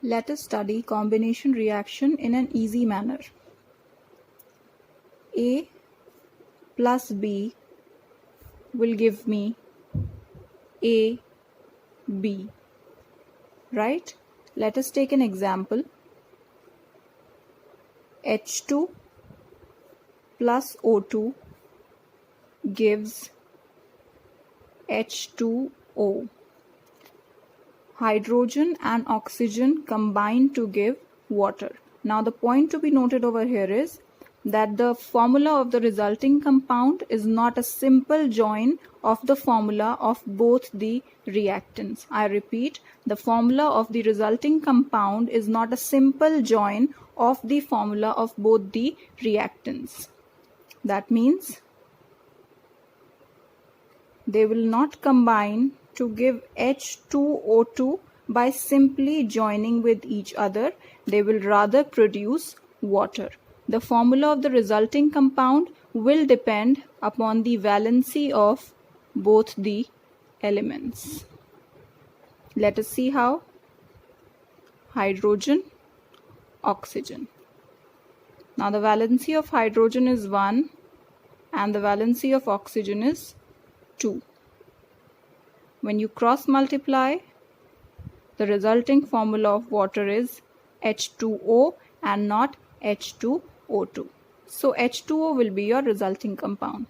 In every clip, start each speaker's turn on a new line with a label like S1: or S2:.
S1: Let us study combination reaction in an easy manner. A plus B will give me A, B, right? Let us take an example. H2 plus O2 gives H2O. Hydrogen and oxygen combine to give water. Now the point to be noted over here is that the formula of the resulting compound is not a simple join of the formula of both the reactants. I repeat, the formula of the resulting compound is not a simple join of the formula of both the reactants. That means they will not combine to give H2O2 by simply joining with each other. They will rather produce water. The formula of the resulting compound will depend upon the valency of both the elements. Let us see how. Hydrogen, oxygen. Now the valency of hydrogen is 1 and the valency of oxygen is 2. When you cross multiply, the resulting formula of water is H2O and not H2O2. So H2O will be your resulting compound.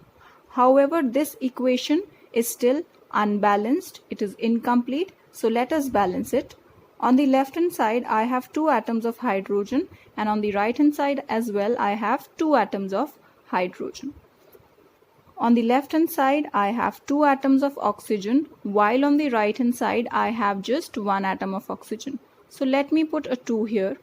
S1: However, this equation is still unbalanced. It is incomplete. So let us balance it. On the left hand side, I have 2 atoms of hydrogen, and on the right hand side as well, I have 2 atoms of hydrogen. On the left hand side, I have 2 atoms of oxygen, while on the right hand side, I have just 1 atom of oxygen. So let me put a 2 here.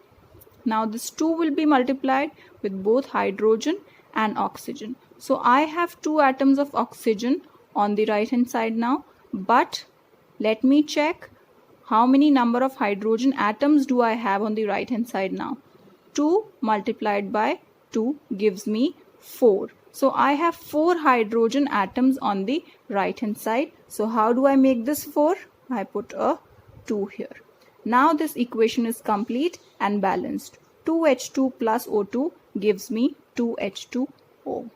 S1: Now this 2 will be multiplied with both hydrogen and oxygen. So I have 2 atoms of oxygen on the right hand side now, but let me check how many number of hydrogen atoms do I have on the right hand side now. 2 multiplied by 2 gives me 4. So I have 4 hydrogen atoms on the right hand side. So how do I make this 4? I put a 2 here. Now this equation is complete and balanced. 2H2 plus O2 gives me 2H2O.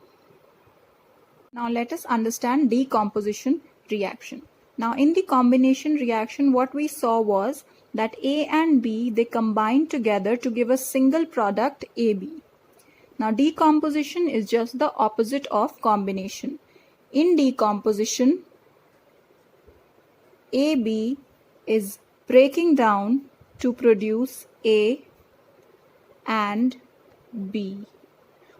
S1: Now let us understand decomposition reaction. Now in the combination reaction, what we saw was that A and B, they combine together to give a single product AB. Now decomposition is just the opposite of combination. In decomposition, AB is breaking down to produce A and B.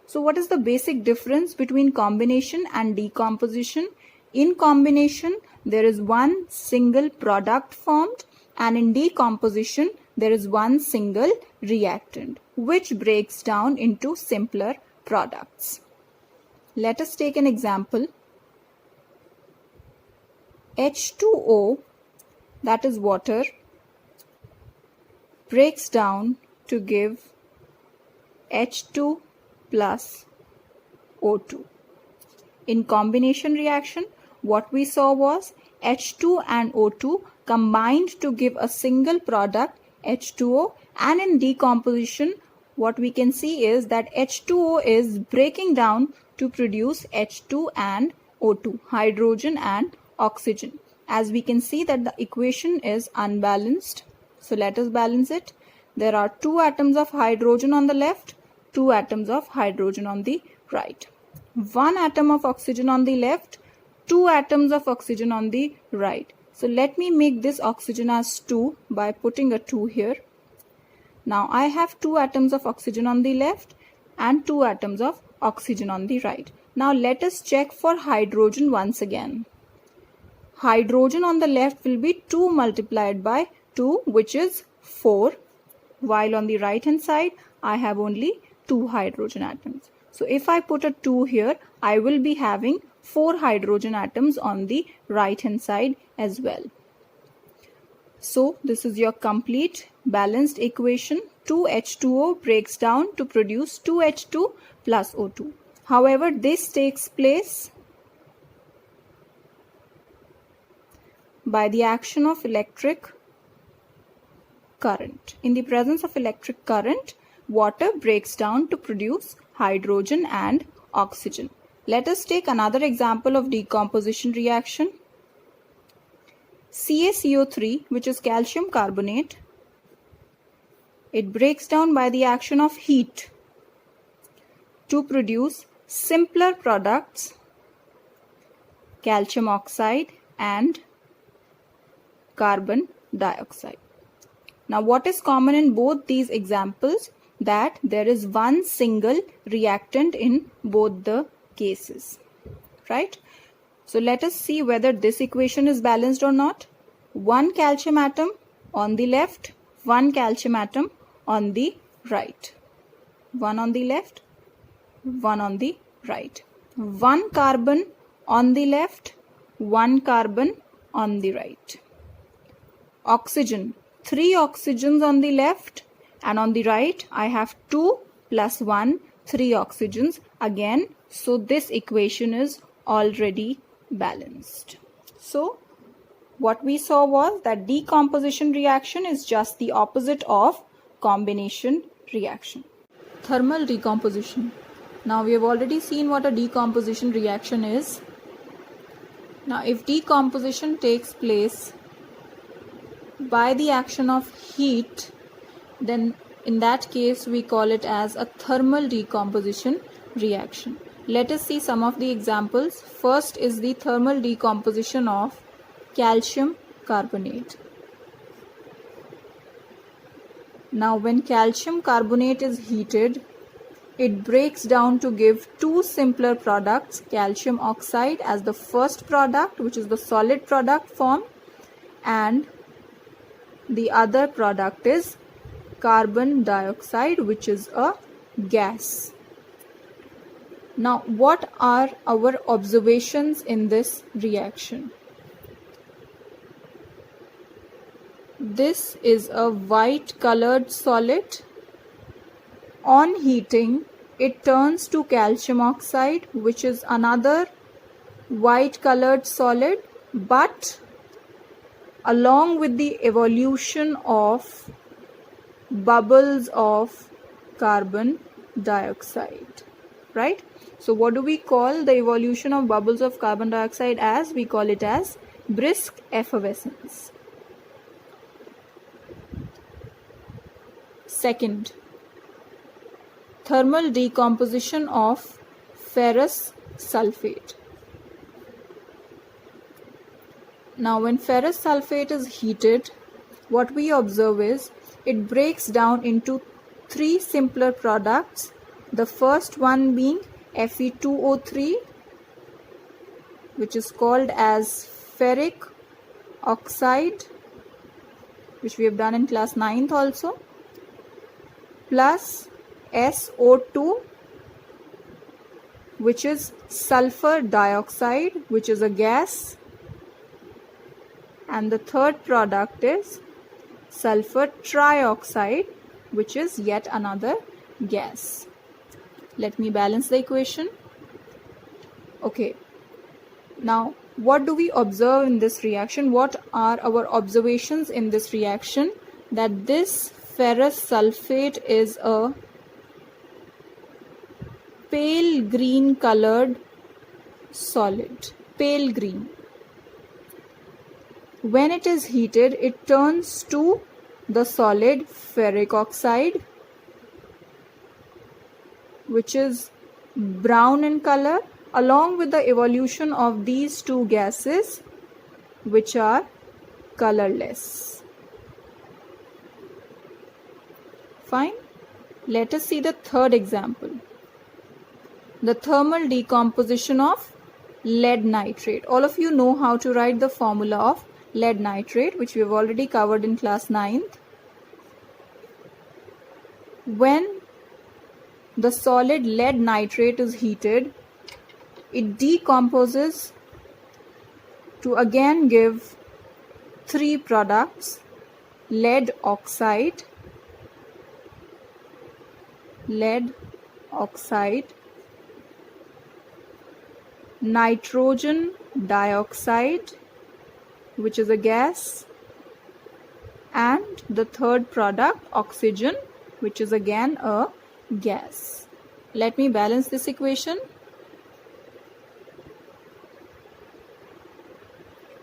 S1: So what is the basic difference between combination and decomposition? In combination, there is one single product formed, and in decomposition, there is one single reactant which breaks down into simpler products. Let us take an example. H2O, that is water, breaks down to give H2 plus O2. In combination reaction, what we saw was H2 and O2 combined to give a single product H2O, and in decomposition, what we can see is that H2O is breaking down to produce H2 and O2, hydrogen and oxygen. As we can see that the equation is unbalanced. So let us balance it. There are 2 atoms of hydrogen on the left, 2 atoms of hydrogen on the right. 1 atom of oxygen on the left, 2 atoms of oxygen on the right. So let me make this oxygen as 2 by putting a 2 here. Now I have 2 atoms of oxygen on the left and 2 atoms of oxygen on the right. Now let us check for hydrogen once again. Hydrogen on the left will be 2 multiplied by 2, which is 4, while on the right hand side I have only 2 hydrogen atoms. So if I put a 2 here, I will be having 4 hydrogen atoms on the right hand side as well. So this is your complete balanced equation. 2H2O breaks down to produce 2H2 plus O2. However, this takes place by the action of electric current. In the presence of electric current, water breaks down to produce hydrogen and oxygen. Let us take another example of decomposition reaction. CaCO3, which is calcium carbonate, it breaks down by the action of heat to produce simpler products, calcium oxide and carbon dioxide. Now, what is common in both these examples? That there is one single reactant in both the cases, right? So let us see whether this equation is balanced or not. One calcium atom on the left, one calcium atom on the right. One on the left, one on the right. One carbon on the left, one carbon on the right. Oxygen, 3 oxygens on the left, and on the right I have 2 plus 1, 3 oxygens again. So this equation is already balanced. So what we saw was that decomposition reaction is just the opposite of combination reaction. Thermal decomposition. Now we have already seen what a decomposition reaction is. Now if decomposition takes place by the action of heat, then in that case we call it as a thermal decomposition reaction. Let us see some of the examples. First is the thermal decomposition of calcium carbonate. Now when calcium carbonate is heated, it breaks down to give two simpler products, calcium oxide as the first product, which is the solid product form, and the other product is carbon dioxide, which is a gas. Now, what are our observations in this reaction? This is a white colored solid. On heating, it turns to calcium oxide, which is another white colored solid, but along with the evolution of bubbles of carbon dioxide, right? So what do we call the evolution of bubbles of carbon dioxide as? We call it as brisk effervescence. Second, thermal decomposition of ferrous sulfate. Now when ferrous sulfate is heated, what we observe is it breaks down into 3 simpler products. The first one being Fe2O3, which is called as ferric oxide, which we have done in class 9th also, plus SO2, which is sulfur dioxide, which is a gas, and the third product is sulfur trioxide, which is yet another gas. Let me balance the equation. Okay, now what do we observe in this reaction? What are our observations in this reaction? That this ferrous sulfate is a pale green colored solid, pale green. When it is heated, it turns to the solid ferric oxide, which is brown in color, along with the evolution of these two gases, which are colorless. Fine. Let us see the third example. The thermal decomposition of lead nitrate. All of you know how to write the formula of lead nitrate, which we have already covered in class 9th. When the solid lead nitrate is heated, it decomposes to again give 3 products: lead oxide, nitrogen dioxide, which is a gas, and the third product, oxygen, which is again a gas. Let me balance this equation.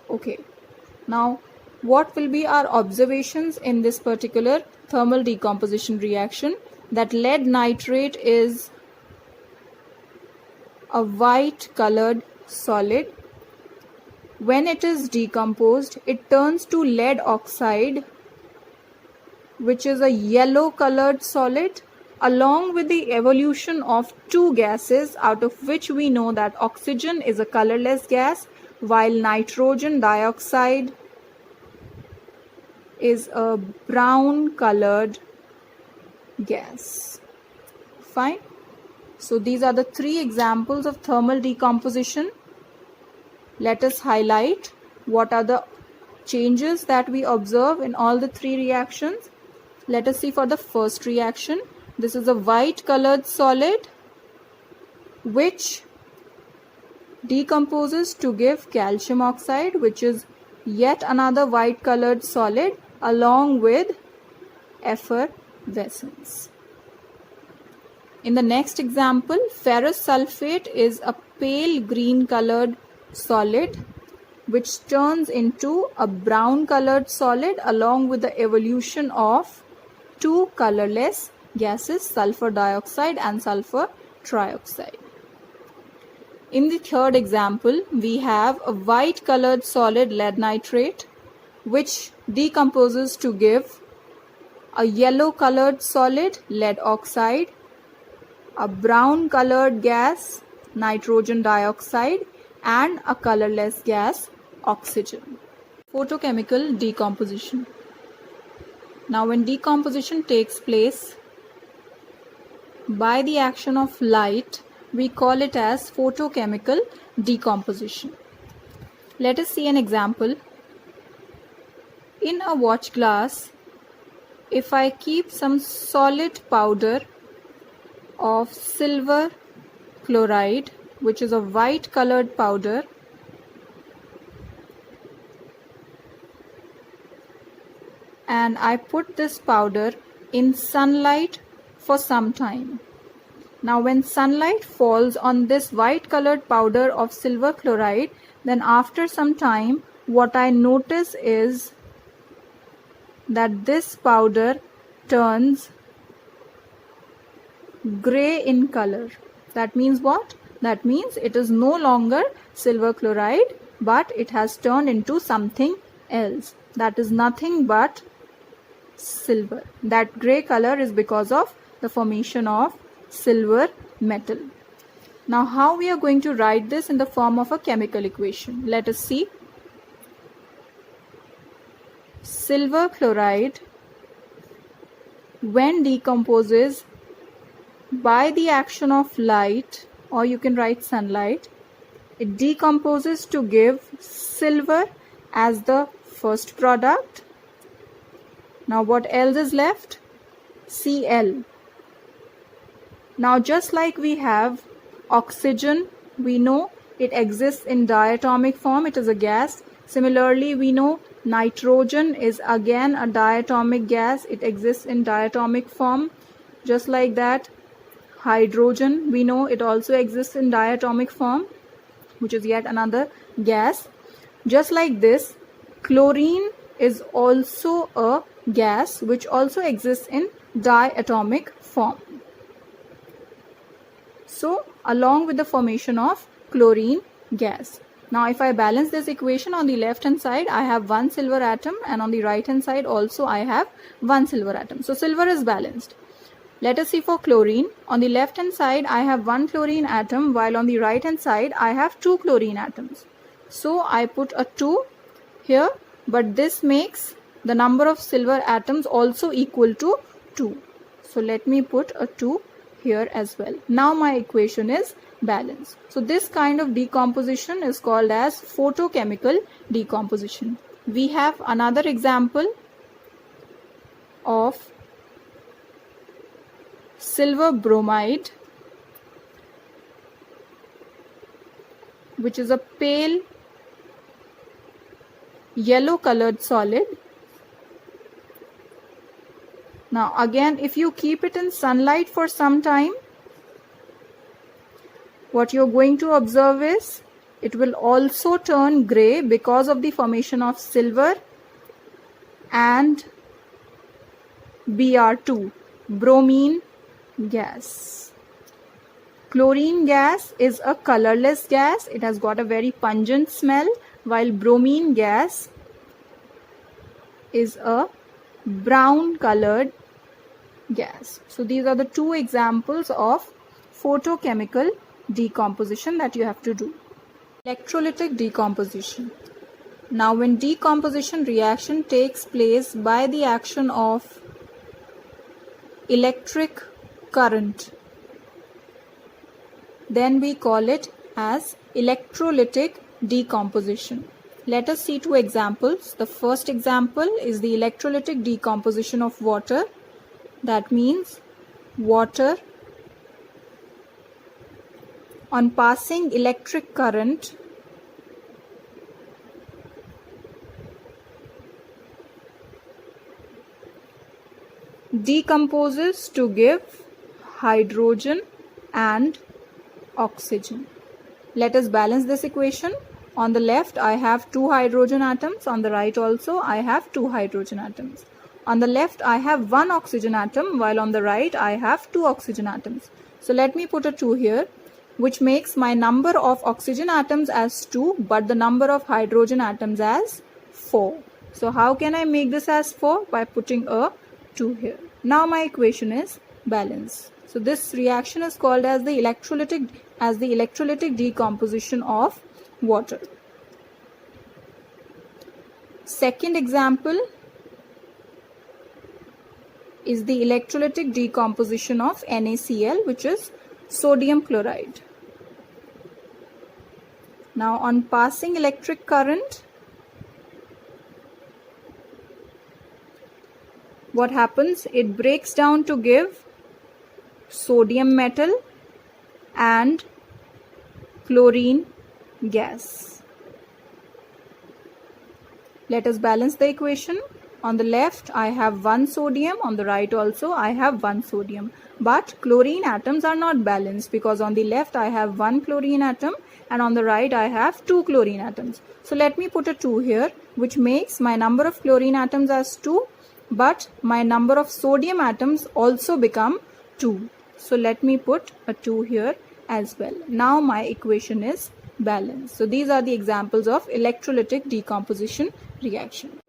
S1: Okay, now what will be our observations in this particular thermal decomposition reaction? That lead nitrate is a white colored solid. When it is decomposed, it turns to lead oxide, which is a yellow colored solid, along with the evolution of two gases, out of which we know that oxygen is a colorless gas while nitrogen dioxide is a brown colored gas. Fine. So these are the three examples of thermal decomposition. Let us highlight what are the changes that we observe in all the three reactions. Let us see for the first reaction. This is a white colored solid which decomposes to give calcium oxide, which is yet another white colored solid, along with effervescence. In the next example, ferrous sulfate is a pale green colored solid which turns into a brown colored solid along with the evolution of two colorless gases, sulfur dioxide and sulfur trioxide. In the third example, we have a white colored solid lead nitrate which decomposes to give a yellow colored solid lead oxide, a brown colored gas nitrogen dioxide, and a colorless gas oxygen. Photochemical decomposition. Now when decomposition takes place by the action of light, we call it as photochemical decomposition. Let us see an example. In a watch glass, if I keep some solid powder of silver chloride, which is a white colored powder, and I put this powder in sunlight for some time. Now when sunlight falls on this white colored powder of silver chloride, then after some time what I notice is that this powder turns gray in color. That means what? That means it is no longer silver chloride, but it has turned into something else. That is nothing but silver. That gray color is because of the formation of silver metal. Now how we are going to write this in the form of a chemical equation? Let us see. Silver chloride, when decomposes by the action of light, or you can write sunlight, it decomposes to give silver as the first product. Now what else is left? Cl. Now just like we have oxygen, we know it exists in diatomic form, it is a gas. Similarly, we know nitrogen is again a diatomic gas, it exists in diatomic form. Just like that, hydrogen, we know it also exists in diatomic form, which is yet another gas. Just like this, chlorine is also a gas which also exists in diatomic form. So along with the formation of chlorine gas. Now if I balance this equation, on the left hand side I have one silver atom, and on the right hand side also I have one silver atom. So silver is balanced. Let us see for chlorine. On the left hand side I have one chlorine atom, while on the right hand side I have two chlorine atoms. So I put a 2 here, but this makes the number of silver atoms also equal to 2. So let me put a 2 here as well. Now my equation is balanced. So this kind of decomposition is called as photochemical decomposition. We have another example of silver bromide, which is a pale yellow colored solid Now again, if you keep it in sunlight for some time, what you're going to observe is it will also turn gray because of the formation of silver and Br2, bromine gas. Chlorine gas is a colorless gas. It has got a very pungent smell, while bromine gas is a brown colored gas. So these are the two examples of photochemical decomposition that you have to do. Electrolytic decomposition. Now when decomposition reaction takes place by the action of electric current, then we call it as electrolytic decomposition. Let us see two examples. The first example is the electrolytic decomposition of water. That means water on passing electric current decomposes to give hydrogen and oxygen. Let us balance this equation. On the left I have 2 hydrogen atoms, on the right also I have 2 hydrogen atoms. On the left I have 1 oxygen atom, while on the right I have 2 oxygen atoms. So let me put a 2 here, which makes my number of oxygen atoms as 2 but the number of hydrogen atoms as 4. So how can I make this as 4? By putting a 2 here. Now my equation is balanced. So this reaction is called as the electrolytic decomposition of water. Second example is the electrolytic decomposition of NaCl, which is sodium chloride. Now on passing electric current, what happens? It breaks down to give sodium metal and chlorine gas. Let us balance the equation. On the left I have 1 sodium, on the right also I have 1 sodium. But chlorine atoms are not balanced because on the left I have 1 chlorine atom and on the right I have 2 chlorine atoms. So let me put a 2 here, which makes my number of chlorine atoms as 2, but my number of sodium atoms also become 2. So let me put a 2 here as well. Now my equation is balanced. So these are the examples of electrolytic decomposition reaction.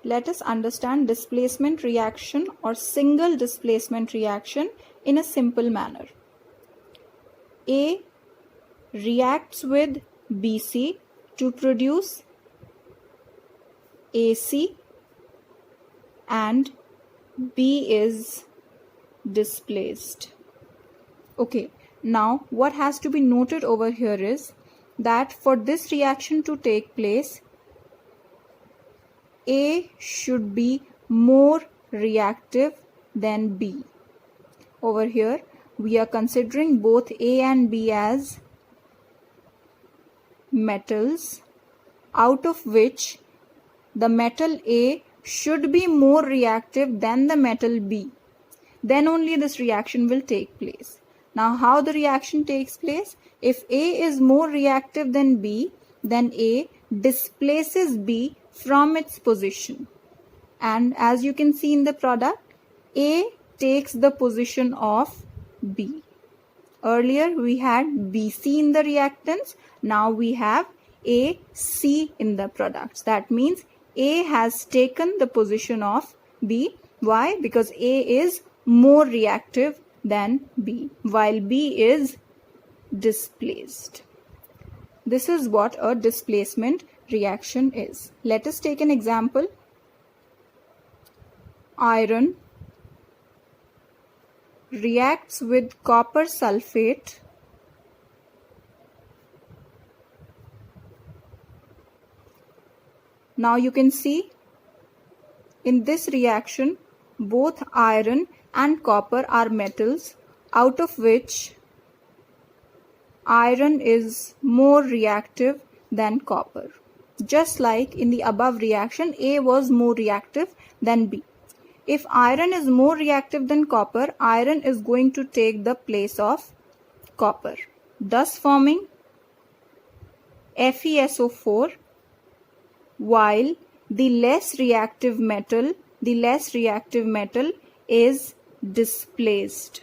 S1: Let us understand displacement reaction or single displacement reaction in a simple manner. A reacts with BC to produce AC and B is displaced. Okay, now what has to be noted over here is that for this reaction to take place, A should be more reactive than B. Over here we are considering both A and B as metals, out of which the metal A should be more reactive than the metal B. Then only this reaction will take place. Now how the reaction takes place? If A is more reactive than B, then A displaces B from its position. And as you can see in the product, A takes the position of B. Earlier we had BC in the reactants. Now we have AC in the products. That means A has taken the position of B. Why? Because A is more reactive than B, while B is displaced. This is what a displacement reaction is. Let us take an example. Iron reacts with copper sulfate Now you can see in this reaction both iron and copper are metals, out of which iron is more reactive than copper. Just like in the above reaction, A was more reactive than B. If iron is more reactive than copper, iron is going to take the place of copper, thus forming FeSO4, while the less reactive metal is displaced.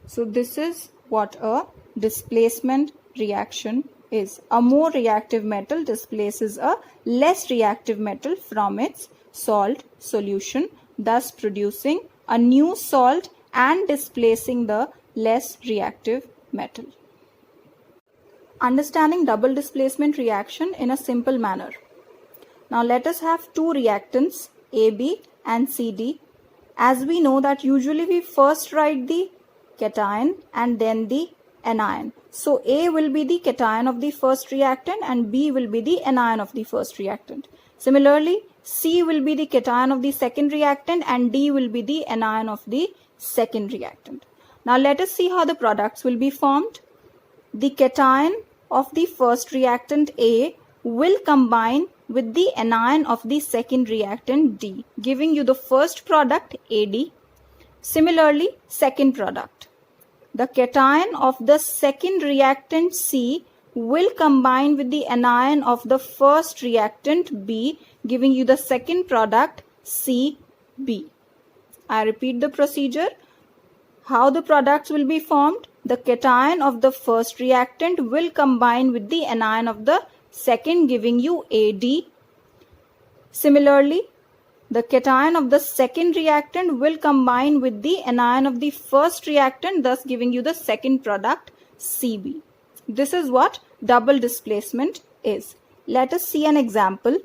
S1: So this is what a displacement reaction is. A more reactive metal displaces a less reactive metal from its salt solution, thus producing a new salt and displacing the less reactive metal. Understanding double displacement reaction in a simple manner. Now let us have two reactants, AB and CD. As we know that usually we first write the cation and then the anion. So A will be the cation of the first reactant and B will be the anion of the first reactant. Similarly, C will be the cation of the second reactant and D will be the anion of the second reactant. Now let us see how the products will be formed. The cation of the first reactant A will combine with the anion of the second reactant D, giving you the first product AD. Similarly, second product. The cation of the second reactant C will combine with the anion of the first reactant B, giving you the second product CB. I repeat the procedure. How the products will be formed? The cation of the first reactant will combine with the anion of the second, giving you AD. Similarly, the cation of the second reactant will combine with the anion of the first reactant, thus giving you the second product CB. This is what double displacement is. Let us see an example.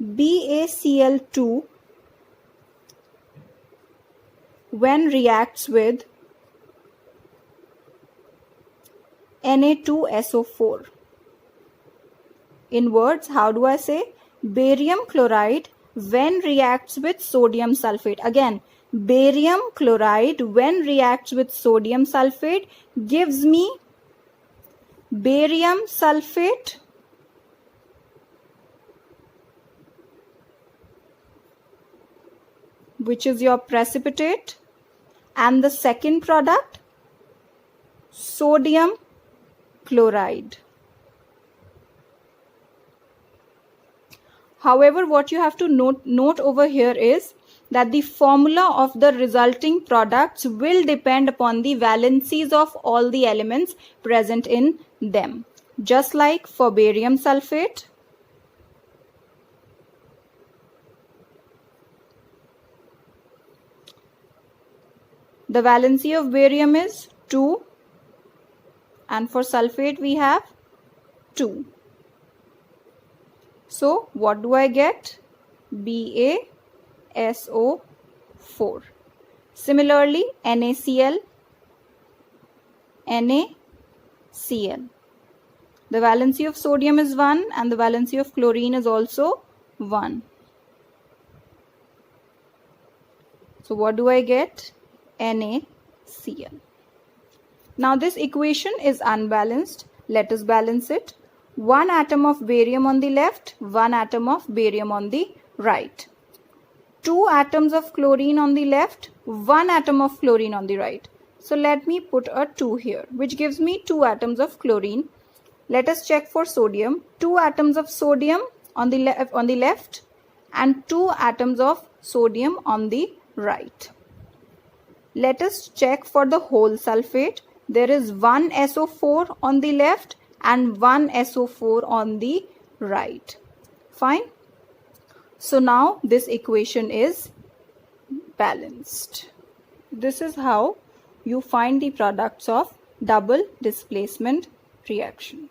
S1: BaCl2 when reacts with Na2SO4. In words, how do I say? Barium chloride when reacts with sodium sulfate. Again, barium chloride when reacts with sodium sulfate gives me barium sulfate which is your precipitate, and the second product sodium chloride. However, what you have to note over here is that the formula of the resulting products will depend upon the valencies of all the elements present in them. Just like for barium sulfate, the valency of barium is 2 and for sulfate we have 2. So what do I get? BaSO4. Similarly, NaCl, NaCl. The valency of sodium is 1 and the valency of chlorine is also 1. So what do I get? NaCl. Now this equation is unbalanced. Let us balance it. 1 atom of barium on the left, 1 atom of barium on the right. 2 atoms of chlorine on the left, 1 atom of chlorine on the right. So let me put a 2 here, which gives me 2 atoms of chlorine. Let us check for sodium. 2 atoms of sodium on the left and 2 atoms of sodium on the right. Let us check for the whole sulfate. There is 1 SO4 on the left and 1 SO4 on the right. Fine. So now this equation is balanced. This is how you find the products of double displacement reaction.